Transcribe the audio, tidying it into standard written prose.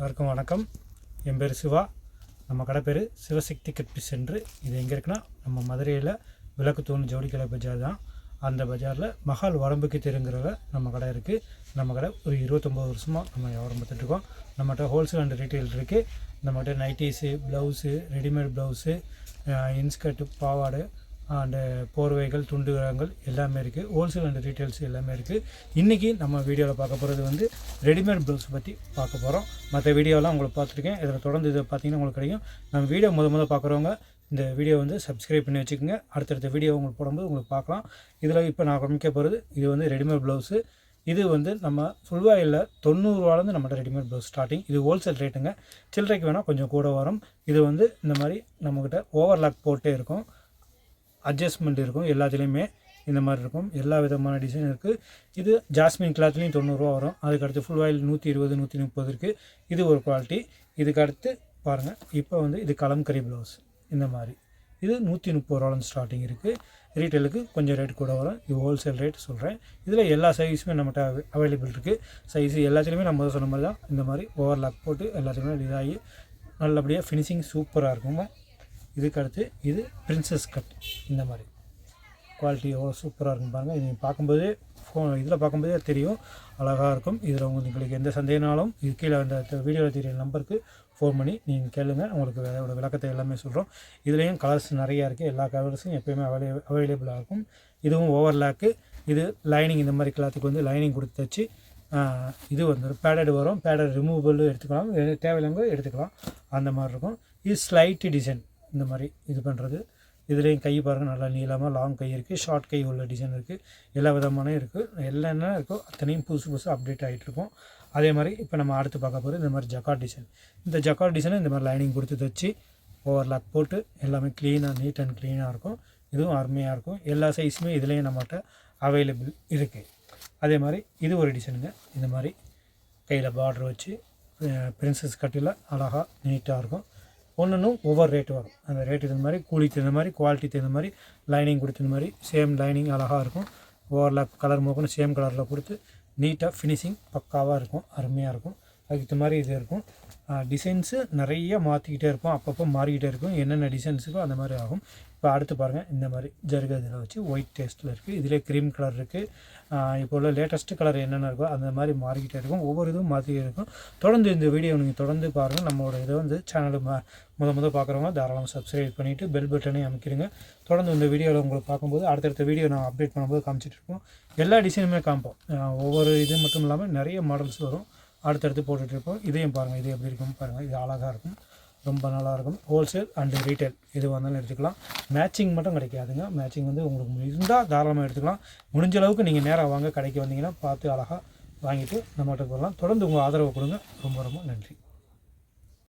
எல்லாருக்கும் வணக்கம். என் பேர் சிவா. நம்ம கடை பேர் சிவசக்தி கட்பி சென்ட்ரு. இது எங்கே இருக்குன்னா நம்ம மதுரையில் விளக்குத்தூண் ஜவுளிக்கடை பஜார் தான். அந்த பஜாரில் மகால் வரம்புக்கு தெருங்கிறத நம்ம கடை இருக்குது. நம்ம கடை ஒரு 29 வருஷமாக நம்ம வியாபாரம் பார்த்துட்ருக்கோம். நம்மகிட்ட ஹோல்சேல் அண்ட் ரீட்டெயில் இருக்குது. நம்மகிட்ட நைட்டீஸு, ப்ளவுஸு, ரெடிமேட் ப்ளவுஸு, இன்ஸ்கர்ட்டு, பாவாடை அண்டு போர்வைகள், துண்டுகரங்கள் எல்லாமே இருக்குது. ஹோல்சேல் அண்ட் ரீட்டெயில்ஸ் எல்லாமே இருக்குது. இன்றைக்கி நம்ம வீடியோவில் பார்க்க போகிறது வந்து ரெடிமேட் ப்ளவுஸ் பற்றி பார்க்க போகிறோம். மற்ற வீடியோலாம் உங்களுக்கு பார்த்துருக்கேன். இதில் தொடர்ந்து இதை பார்த்தீங்கன்னா உங்களுக்கு கிடைக்கும். நம்ம வீடியோ முதல் பார்க்குறவங்க இந்த வீடியோ வந்து சப்ஸ்கிரைப் பண்ணி வச்சுக்கோங்க. அடுத்தடுத்த வீடியோ உங்களுக்கு போடும்போது உங்களுக்கு பார்க்கலாம். இதில் இப்போ நான் காமிக்க போகிறது இது வந்து ரெடிமேட் ப்ளவுஸு. இது வந்து நம்ம ஃபுல்வாயில் 90 ரூபாலேருந்து நம்மகிட்ட ரெடிமேட் ப்ளவுஸ் ஸ்டார்டிங். இது ஹோல்சேல் ரேட்டுங்க. சில்லறைக்கு வேணால் கொஞ்சம் கூட வரும். இது வந்து இந்த மாதிரி நம்மக்கிட்ட ஓவர்லாக் போட்டே இருக்கும், அட்ஜஸ்ட்மெண்ட் இருக்கும், எல்லாத்துலேயுமே இந்த மாதிரி இருக்கும். எல்லா விதமான டிசைன் இருக்குது. இது ஜாஸ்மின் கிளாத்லேயும் 90 ரூபா வரும். அதுக்கடுத்து ஃபுல் ஆயில் 120, 130 இருக்குது. இது ஒரு குவாலிட்டி. இதுக்கு அடுத்து பாருங்கள், இப்போ வந்து இது கலம்கரி ப்ளவுஸ். இந்த மாதிரி இது 130 ரூபாலேருந்து ஸ்டார்டிங் இருக்குது. ரீட்டெயிலுக்கு கொஞ்சம் ரேட் கூட வரும். இது ஹோல்சேல் ரேட் சொல்கிறேன். இதில் எல்லா சைஸுமே நம்மகிட்ட அவைலபிள் இருக்குது. சைஸு எல்லாத்துலேயுமே நம்ம சொன்ன மாதிரி தான். இந்த மாதிரி ஓவர்லாக் போட்டு எல்லாத்துலேயுமே இதாகி நல்லபடியாக ஃபினிஷிங் சூப்பராக இருக்கும். இதுக்கு அடுத்து இது பிரின்சஸ் கட். இந்த மாதிரி குவாலிட்டி எவ்வளோ சூப்பராக இருக்கும் பாருங்கள். இது பார்க்கும்போதே இதில் பார்க்கும்போதே தெரியும், அழகாக இருக்கும். இதில் உங்களுக்கு எந்த சந்தேகனாலும் இது கீழே அந்த வீடியோவில் தெரியிற நம்பருக்கு ஃபோன் பண்ணி நீங்கள் கேளுங்க. உங்களுக்கு அதோட விளக்கத்தை எல்லாமே சொல்கிறோம். இதுலேயும் கலர்ஸ் நிறையா இருக்குது. எல்லா கலர்ஸும் எப்போயுமே அவைலபிளாக இருக்கும். இதுவும் ஓவர்லாக்கு. இது லைனிங், இந்த மாதிரி கிளாத்துக்கு வந்து லைனிங் கொடுத்து தச்சு இது வந்து பேடட் வரும். பேடட் ரிமூவபிள் எடுத்துக்கலாம், தேவையில்லைங்க எடுத்துக்கலாம். அந்த மாதிரி இருக்கும். இது ஸ்லைட்டு டிசைன். இந்த மாதிரி இது பண்ணுறது. இதுலேயும் கை பாருங்கள், நல்லா நீளமாக லாங் கை இருக்குது, ஷார்ட் கை உள்ள டிசைன் இருக்குது. எல்லா விதமான இருக்குது. என்ன இருக்கோ அத்தனையும் புதுசு அப்டேட் ஆகிட்ருக்கும். அதே மாதிரி இப்போ நம்ம அடுத்து பார்க்க போகிறது இந்த மாதிரி ஜக்கார்ட் டிசைன். இந்த ஜக்கார்ட் டிசைனை இந்த மாதிரி லைனிங் கொடுத்து தச்சு ஓவர்லாக் போட்டு எல்லாமே க்ளீனாக, நீட் அண்ட் க்ளீனாக இருக்கும். இதுவும் அருமையாக இருக்கும். எல்லா சைஸுமே இதுலேயும் நம்மகிட்ட அவைலபிள் இருக்குது. அதே மாதிரி இது ஒரு டிசைனுங்க. இந்த மாதிரி கையில் பார்டர் வச்சு பிரின்சஸ் கட்டில் அழகாக நீட்டாக இருக்கும். ஒன்றும் ஒவ்வொரு ரேட்டு வரும். அந்த ரேட்டு தகுந்த மாதிரி, கூலிக்கு தகுந்த மாதிரி, குவாலிட்டி தகுந்த மாதிரி, லைனிங் கொடுத்த மாதிரி சேம் லைனிங் அழகாக இருக்கும். ஓவர்லாக் கலர் மோக்கணும் சேம் கலரில் கொடுத்து நீட்டாக ஃபினிஷிங் பக்காவாக இருக்கும், அருமையாக இருக்கும். அதுக்கு மாதிரி இது இருக்கும். டிசைன்ஸு நிறைய மாற்றிக்கிட்டே இருப்போம், அப்பப்போ மாறிக்கிட்டே இருக்கும். என்னென்ன டிசைன்ஸுக்கோ அந்த மாதிரி ஆகும். இப்போ அடுத்து பாருங்கள், இந்த மாதிரி ஜருக இதில் வச்சு ஒயிட் டேஸ்ட்டில் இருக்குது. இதிலே க்ரீம் கலர் இருக்குது. இப்போ உள்ள லேட்டஸ்ட்டு கலர் என்னென்ன இருக்கோ அந்த மாதிரி மாறிக்கிட்டே இருக்கும். ஒவ்வொரு இதுவும் மாற்றிக்கிட்டே இருக்கும். தொடர்ந்து இந்த வீடியோ நீங்கள் தொடர்ந்து பாருங்கள். நம்மளோட இதை வந்து சேனலு முதல் பார்க்குறவங்க தாராளமாக சப்ஸ்கிரைப் பண்ணிவிட்டு பெல் பட்டனையும் அமைக்கிறீங்க. தொடர்ந்து இந்த வீடியோவில் உங்களுக்கு பார்க்கும்போது அடுத்தடுத்த வீடியோ நான் அப்டேட் பண்ணும்போது காமிச்சிட்ருப்போம். எல்லா டிசைனுமே காமிப்போம். ஒவ்வொரு இது மட்டும் இல்லாமல் நிறைய மாடல்ஸ் வரும். அடுத்தடுத்து போட்டுட்ருப்போம். இதையும் பாருங்கள், இது எப்படி இருக்கும் பாருங்கள். இது அழகாக இருக்கும், ரொம்ப நல்லாயிருக்கும். ஹோல்சேல் அண்டு ரீட்டைல் எது வந்தாலும் எடுத்துக்கலாம். மேட்சிங் மட்டும் கிடைக்காதுங்க. மேட்சிங் வந்து உங்களுக்கு இருந்தால் தாராளமாக எடுத்துக்கலாம். முடிஞ்ச அளவுக்கு நீங்கள் நேராக வாங்க, கடைக்கு வந்தீங்கன்னா பார்த்து அழகாக வாங்கிட்டு நம்மகிட்ட போகலாம். தொடர்ந்து உங்கள் ஆதரவு கொடுங்க. ரொம்ப ரொம்ப நன்றி.